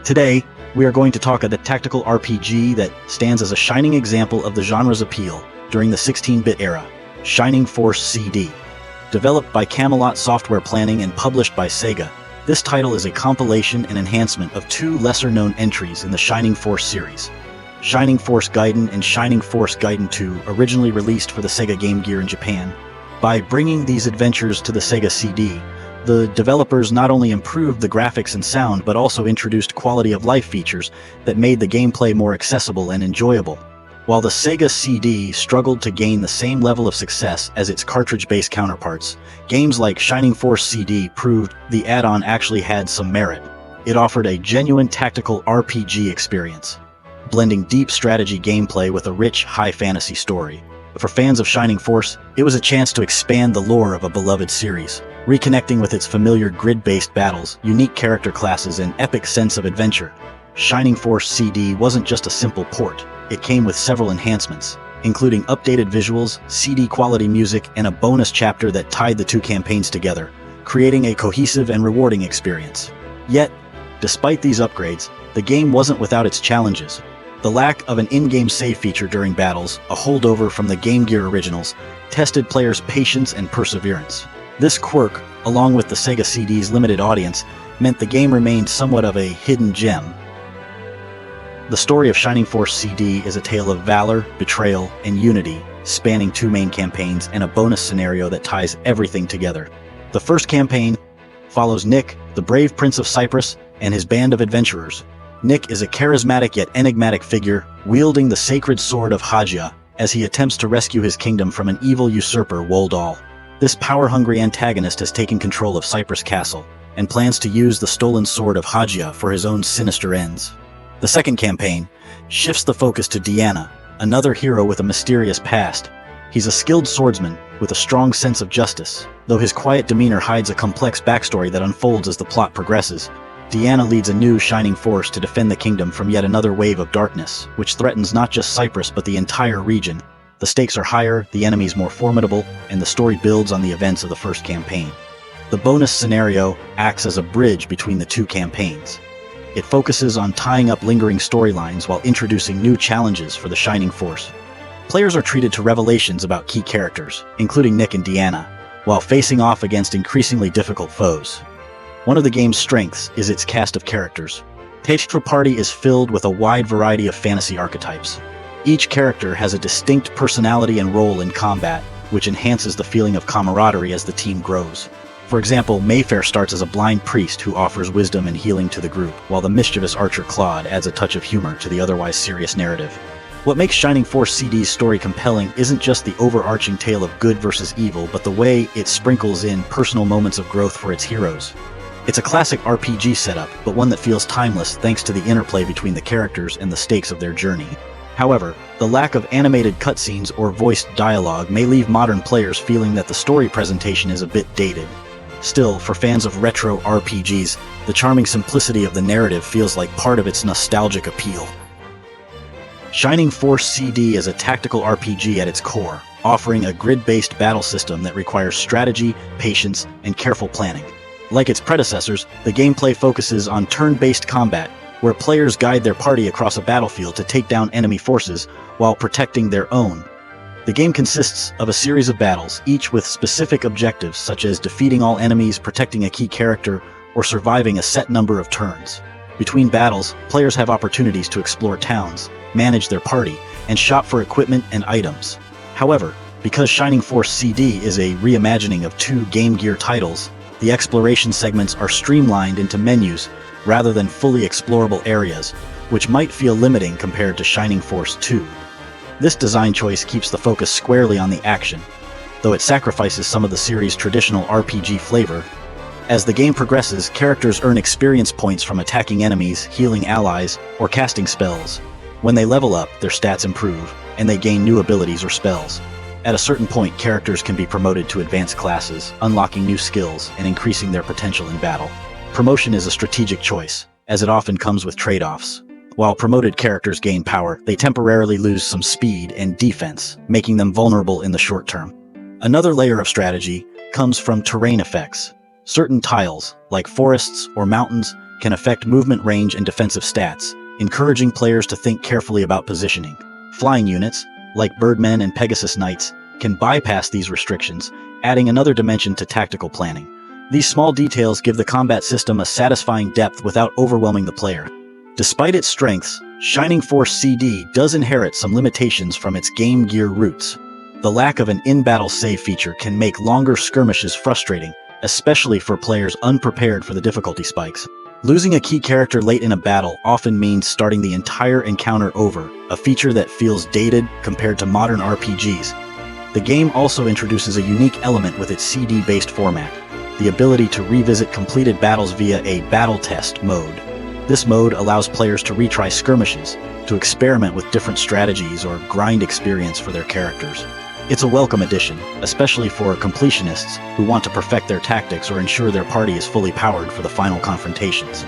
Today, we are going to talk about the tactical RPG that stands as a shining example of the genre's appeal during the 16-bit era, Shining Force CD. Developed by Camelot Software Planning and published by Sega, this title is a compilation and enhancement of two lesser-known entries in the Shining Force series, Shining Force Gaiden and Shining Force Gaiden 2, originally released for the Sega Game Gear in Japan. By bringing these adventures to the Sega CD, the developers not only improved the graphics and sound, but also introduced quality-of-life features that made the gameplay more accessible and enjoyable. While the Sega CD struggled to gain the same level of success as its cartridge-based counterparts, games like Shining Force CD proved the add-on actually had some merit. It offered a genuine tactical RPG experience, blending deep strategy gameplay with a rich, high-fantasy story. For fans of Shining Force, it was a chance to expand the lore of a beloved series, reconnecting with its familiar grid-based battles, unique character classes, and epic sense of adventure. Shining Force CD wasn't just a simple port. It came with several enhancements, including updated visuals, CD-quality music, and a bonus chapter that tied the two campaigns together, creating a cohesive and rewarding experience. Yet, despite these upgrades, the game wasn't without its challenges. The lack of an in-game save feature during battles, a holdover from the Game Gear originals, tested players' patience and perseverance. This quirk, along with the Sega CD's limited audience, meant the game remained somewhat of a hidden gem. The story of Shining Force CD is a tale of valor, betrayal, and unity, spanning two main campaigns and a bonus scenario that ties everything together. The first campaign follows Nick, the brave Prince of Cyprus, and his band of adventurers. Nick is a charismatic yet enigmatic figure, wielding the sacred sword of Hagia as he attempts to rescue his kingdom from an evil usurper, Woldal. This power-hungry antagonist has taken control of Cyprus Castle and plans to use the stolen sword of Hagia for his own sinister ends. The second campaign shifts the focus to Diana, another hero with a mysterious past. He's a skilled swordsman with a strong sense of justice, though his quiet demeanor hides a complex backstory that unfolds as the plot progresses. Diana leads a new Shining Force to defend the kingdom from yet another wave of darkness, which threatens not just Cyprus but the entire region. The stakes are higher, the enemies more formidable, and the story builds on the events of the first campaign. The bonus scenario acts as a bridge between the two campaigns. It focuses on tying up lingering storylines while introducing new challenges for the Shining Force. Players are treated to revelations about key characters, including Nick and Diana, while facing off against increasingly difficult foes. One of the game's strengths is its cast of characters. Tactical Party is filled with a wide variety of fantasy archetypes. Each character has a distinct personality and role in combat, which enhances the feeling of camaraderie as the team grows. For example, Mayfair starts as a blind priest who offers wisdom and healing to the group, while the mischievous archer Claude adds a touch of humor to the otherwise serious narrative. What makes Shining Force CD's story compelling isn't just the overarching tale of good versus evil, but the way it sprinkles in personal moments of growth for its heroes. It's a classic RPG setup, but one that feels timeless thanks to the interplay between the characters and the stakes of their journey. However, the lack of animated cutscenes or voiced dialogue may leave modern players feeling that the story presentation is a bit dated. Still, for fans of retro RPGs, the charming simplicity of the narrative feels like part of its nostalgic appeal. Shining Force CD is a tactical RPG at its core, offering a grid-based battle system that requires strategy, patience, and careful planning. Like its predecessors, the gameplay focuses on turn-based combat, where players guide their party across a battlefield to take down enemy forces while protecting their own. The game consists of a series of battles, each with specific objectives such as defeating all enemies, protecting a key character, or surviving a set number of turns. Between battles, players have opportunities to explore towns, manage their party, and shop for equipment and items. However, because Shining Force CD is a reimagining of two Game Gear titles, the exploration segments are streamlined into menus rather than fully explorable areas, which might feel limiting compared to Shining Force 2. This design choice keeps the focus squarely on the action, though it sacrifices some of the series' traditional RPG flavor. As the game progresses, characters earn experience points from attacking enemies, healing allies, or casting spells. When they level up, their stats improve, and they gain new abilities or spells. At a certain point, characters can be promoted to advanced classes, unlocking new skills and increasing their potential in battle. Promotion is a strategic choice, as it often comes with trade-offs. While promoted characters gain power, they temporarily lose some speed and defense, making them vulnerable in the short term. Another layer of strategy comes from terrain effects. Certain tiles, like forests or mountains, can affect movement range and defensive stats, encouraging players to think carefully about positioning. Flying units, like Birdmen and Pegasus Knights, can bypass these restrictions, adding another dimension to tactical planning. These small details give the combat system a satisfying depth without overwhelming the player. Despite its strengths, Shining Force CD does inherit some limitations from its Game Gear roots. The lack of an in-battle save feature can make longer skirmishes frustrating, especially for players unprepared for the difficulty spikes. Losing a key character late in a battle often means starting the entire encounter over, a feature that feels dated compared to modern RPGs. The game also introduces a unique element with its CD-based format, the ability to revisit completed battles via a battle test mode. This mode allows players to retry skirmishes, to experiment with different strategies or grind experience for their characters. It's a welcome addition, especially for completionists who want to perfect their tactics or ensure their party is fully powered for the final confrontations.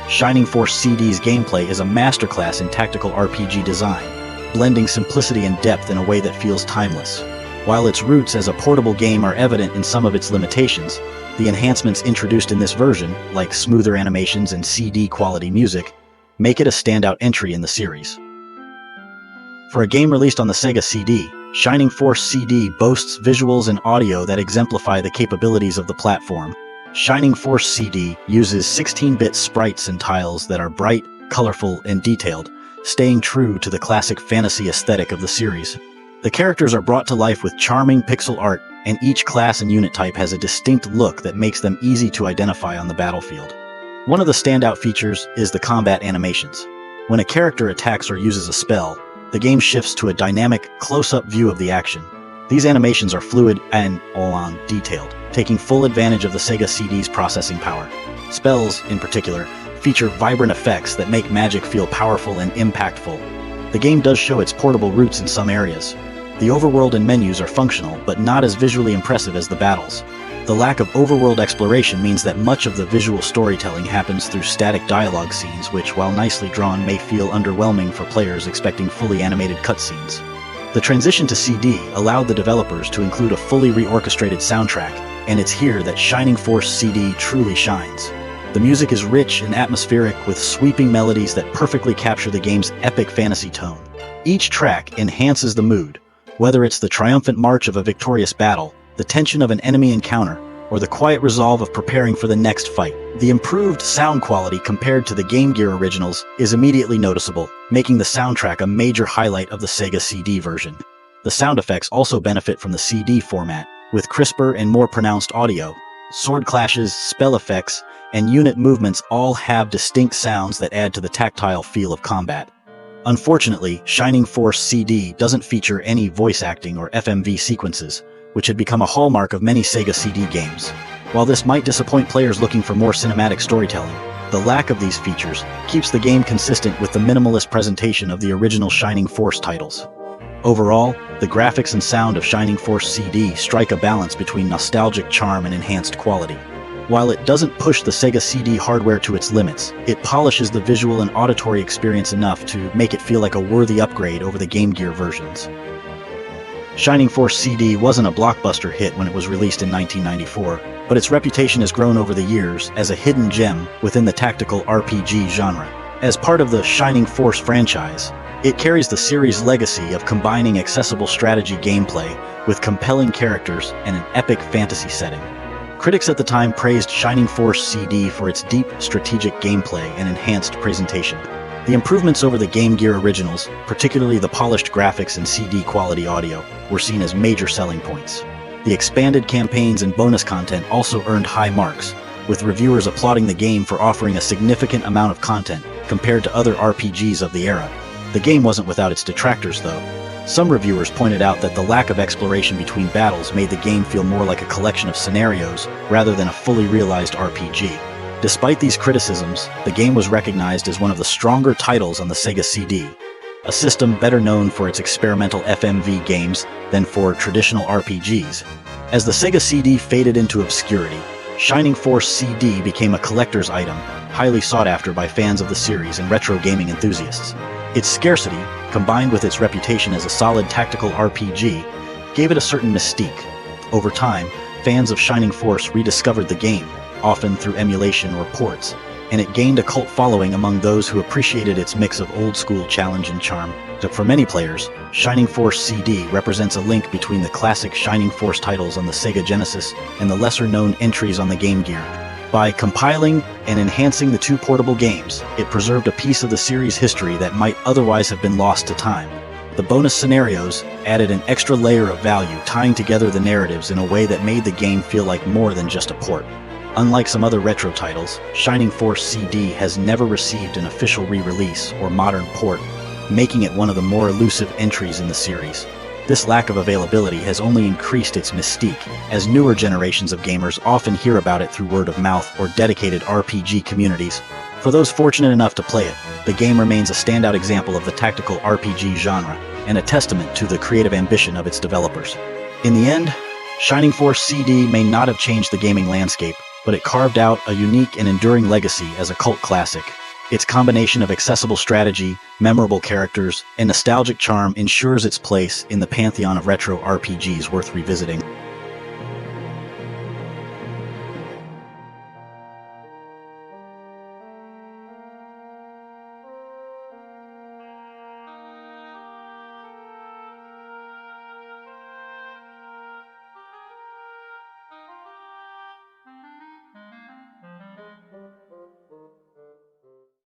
Shining Force CD's gameplay is a masterclass in tactical RPG design, blending simplicity and depth in a way that feels timeless. While its roots as a portable game are evident in some of its limitations, the enhancements introduced in this version, like smoother animations and CD-quality music, make it a standout entry in the series. For a game released on the Sega CD, Shining Force CD boasts visuals and audio that exemplify the capabilities of the platform. Shining Force CD uses 16-bit sprites and tiles that are bright, colorful, and detailed, staying true to the classic fantasy aesthetic of the series. The characters are brought to life with charming pixel art, and each class and unit type has a distinct look that makes them easy to identify on the battlefield. One of the standout features is the combat animations. When a character attacks or uses a spell, the game shifts to a dynamic, close-up view of the action. These animations are fluid and detailed, taking full advantage of the Sega CD's processing power. Spells, in particular, feature vibrant effects that make magic feel powerful and impactful. The game does show its portable roots in some areas. The overworld and menus are functional, but not as visually impressive as the battles. The lack of overworld exploration means that much of the visual storytelling happens through static dialogue scenes, which, while nicely drawn, may feel underwhelming for players expecting fully animated cutscenes. The transition to CD allowed the developers to include a fully reorchestrated soundtrack, and it's here that Shining Force CD truly shines. The music is rich and atmospheric, with sweeping melodies that perfectly capture the game's epic fantasy tone. Each track enhances the mood, whether it's the triumphant march of a victorious battle, the tension of an enemy encounter, or the quiet resolve of preparing for the next fight. The improved sound quality compared to the Game Gear originals is immediately noticeable, making the soundtrack a major highlight of the Sega CD version. The sound effects also benefit from the CD format, with crisper and more pronounced audio. Sword clashes, spell effects, and unit movements all have distinct sounds that add to the tactile feel of combat. Unfortunately, Shining Force CD doesn't feature any voice acting or FMV sequences, which had become a hallmark of many Sega CD games. While this might disappoint players looking for more cinematic storytelling, the lack of these features keeps the game consistent with the minimalist presentation of the original Shining Force titles. Overall, the graphics and sound of Shining Force CD strike a balance between nostalgic charm and enhanced quality. While it doesn't push the Sega CD hardware to its limits, it polishes the visual and auditory experience enough to make it feel like a worthy upgrade over the Game Gear versions. Shining Force CD wasn't a blockbuster hit when it was released in 1994, but its reputation has grown over the years as a hidden gem within the tactical RPG genre. As part of the Shining Force franchise, it carries the series' legacy of combining accessible strategy gameplay with compelling characters and an epic fantasy setting. Critics at the time praised Shining Force CD for its deep, strategic gameplay and enhanced presentation. The improvements over the Game Gear originals, particularly the polished graphics and CD-quality audio, were seen as major selling points. The expanded campaigns and bonus content also earned high marks, with reviewers applauding the game for offering a significant amount of content compared to other RPGs of the era. The game wasn't without its detractors, though. Some reviewers pointed out that the lack of exploration between battles made the game feel more like a collection of scenarios rather than a fully realized RPG. Despite these criticisms, the game was recognized as one of the stronger titles on the Sega CD, a system better known for its experimental FMV games than for traditional RPGs. As the Sega CD faded into obscurity, Shining Force CD became a collector's item, highly sought after by fans of the series and retro gaming enthusiasts. Its scarcity, combined with its reputation as a solid tactical RPG, gave it a certain mystique. Over time, fans of Shining Force rediscovered the game, often through emulation or ports, and it gained a cult following among those who appreciated its mix of old-school challenge and charm. For many players, Shining Force CD represents a link between the classic Shining Force titles on the Sega Genesis and the lesser-known entries on the Game Gear. By compiling and enhancing the two portable games, it preserved a piece of the series' history that might otherwise have been lost to time. The bonus scenarios added an extra layer of value, tying together the narratives in a way that made the game feel like more than just a port. Unlike some other retro titles, Shining Force CD has never received an official re-release or modern port, making it one of the more elusive entries in the series. This lack of availability has only increased its mystique, as newer generations of gamers often hear about it through word of mouth or dedicated RPG communities. For those fortunate enough to play it, the game remains a standout example of the tactical RPG genre, and a testament to the creative ambition of its developers. In the end, Shining Force CD may not have changed the gaming landscape, but it carved out a unique and enduring legacy as a cult classic. Its combination of accessible strategy, memorable characters, and nostalgic charm ensures its place in the pantheon of retro RPGs worth revisiting.